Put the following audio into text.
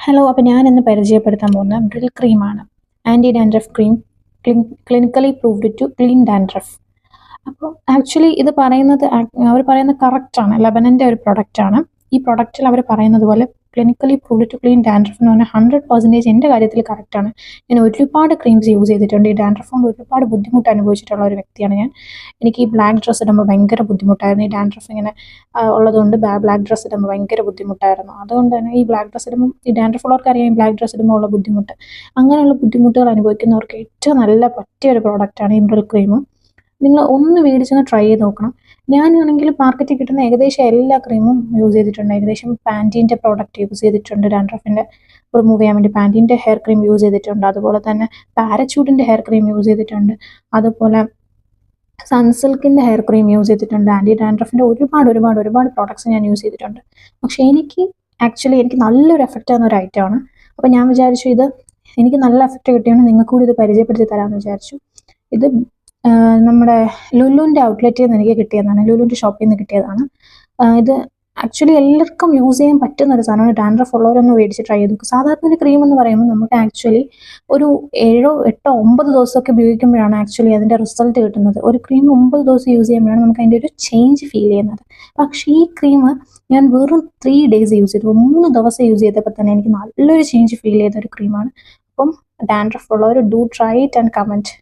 Hello, അപ്പോൾ ഞാൻ ഇന്ന് പരിചയപ്പെടുത്താൻ പോകുന്ന ബ്രിൽ ക്രീമാണ്. Anti dandruff cream, clinically proved to clean dandruff. അപ്പോൾ ആക്ച്വലി ഇത് പറയുന്നത് അവർ പറയുന്നത് കറക്റ്റാണ്. ലെബനൻ്റെ ഒരു പ്രൊഡക്റ്റാണ്. ഈ പ്രൊഡക്റ്റിൽ അവർ പറയുന്നത് പോലെ clinically proved to clean dandruff എന്ന് പറഞ്ഞാൽ 100% എൻ്റെ കാര്യത്തിൽ കറക്റ്റാണ്. ഞാൻ ഒരുപാട് ക്രീംസ് യൂസ് ചെയ്തിട്ടുണ്ട്. ഈ ഡാൻഡ്രഫ് കൊണ്ട് ഒരുപാട് ബുദ്ധിമുട്ട് അനുഭവിച്ചിട്ടുള്ള ഒരു വ്യക്തിയാണ് ഞാൻ. എനിക്ക് ഈ ബ്ലാക്ക് ഡ്രസ്സ് ഇടുമ്പോൾ ഭയങ്കര ബുദ്ധിമുട്ടായിരുന്നു. ഈ ഡാൻഡ്രഫ് ഇങ്ങനെ ഉള്ളതുകൊണ്ട് ബ്ലാക്ക് ഡ്രസ്സ് ഇടുമ്പോൾ ഭയങ്കര ബുദ്ധിമുട്ടായിരുന്നു. അതുകൊണ്ട് തന്നെ ഈ ബ്ലാക്ക് ഡ്രസ്സ് ഇടുമ്പോൾ ഈ ഡാൻഡ്രഫ് ഉള്ളവർക്ക് അറിയാം ഈ ബ്ലാക്ക് ഡ്രസ്സ് ഇടുമ്പോൾ ഉള്ള ബുദ്ധിമുട്ട്. അങ്ങനെയുള്ള ബുദ്ധിമുട്ടുകൾ അനുഭവിക്കുന്നവർക്ക് ഏറ്റവും നല്ല പറ്റിയ ഒരു പ്രോഡക്റ്റാണ് ഈ ബ്രിൽ ക്രീം. നിങ്ങൾ ഒന്ന് മേടിച്ചൊന്ന് ട്രൈ ചെയ്ത് നോക്കണം. ഞാനാണെങ്കിൽ മാർക്കറ്റിൽ കിട്ടുന്ന ഏകദേശം എല്ലാ ക്രീമും യൂസ് ചെയ്തിട്ടുണ്ട്. ഏകദേശം പാൻറ്റീൻ്റെ പ്രോഡക്റ്റ് യൂസ് ചെയ്തിട്ടുണ്ട് ഡാൻഡ്രഫിൻ്റെ റിമൂവ് ചെയ്യാൻ വേണ്ടി. പാൻറ്റീൻ്റെ ഹെയർ ക്രീം യൂസ് ചെയ്തിട്ടുണ്ട്. അതുപോലെ തന്നെ പാരച്യൂട്ടിൻ്റെ ഹെയർ ക്രീം യൂസ് ചെയ്തിട്ടുണ്ട്. അതുപോലെ സൺസിൽക്കിൻ്റെ ഹെയർ ക്രീം യൂസ് ചെയ്തിട്ടുണ്ട്. ആൻറ്റി ഡാൻഡ്രഫിൻ്റെ ഒരുപാട് പ്രോഡക്ട്സ് ഞാൻ യൂസ് ചെയ്തിട്ടുണ്ട്. പക്ഷേ എനിക്ക് നല്ലൊരു എഫക്റ്റ് തന്ന ഒരു ഐറ്റമാണ്. അപ്പോൾ ഞാൻ വിചാരിച്ചു ഇത് എനിക്ക് നല്ല എഫക്റ്റ് കിട്ടിയാണ് നിങ്ങൾക്ക് കൂടി ഇത് പരിചയപ്പെടുത്തി തരാമെന്ന് വിചാരിച്ചു. ഇത് നമ്മുടെ ലുലുവിൻ്റെ ഔട്ട്ലെറ്റിൽ നിന്ന് എനിക്ക് കിട്ടിയതാണ്. ലുലുവിൻ്റെ ഷോപ്പിൽ നിന്ന് കിട്ടിയതാണ്. ഇത് ആക്ച്വലി എല്ലാവർക്കും യൂസ് ചെയ്യാൻ പറ്റുന്ന ഒരു സാധനമാണ്. ഡാൻഡ്രഫ് ഉള്ളവരൊന്ന് മേടിച്ച് ട്രൈ ചെയ്ത് നോക്കും. സാധാരണ ഒരു ക്രീം എന്ന് പറയുമ്പോൾ നമുക്ക് ആക്ച്വലി ഒരു 7, 8, 9 ദിവസമൊക്കെ ഉപയോഗിക്കുമ്പോഴാണ് ആക്ച്വലി അതിൻ്റെ റിസൾട്ട് കിട്ടുന്നത്. ഒരു ക്രീം 9 ദിവസം യൂസ് ചെയ്യുമ്പോഴാണ് നമുക്ക് അതിൻ്റെ ഒരു ചേഞ്ച് ഫീൽ ചെയ്യുന്നത്. പക്ഷേ ഈ ക്രീം ഞാൻ വെറും 3 days യൂസ് ചെയ്തു. 3 ദിവസം യൂസ് ചെയ്തപ്പോൾ തന്നെ എനിക്ക് നല്ലൊരു ചേഞ്ച് ഫീൽ ചെയ്ത ഒരു ക്രീമാണ്. അപ്പം ഡാൻഡ്രഫ് ഉള്ളവർ do try it and comment.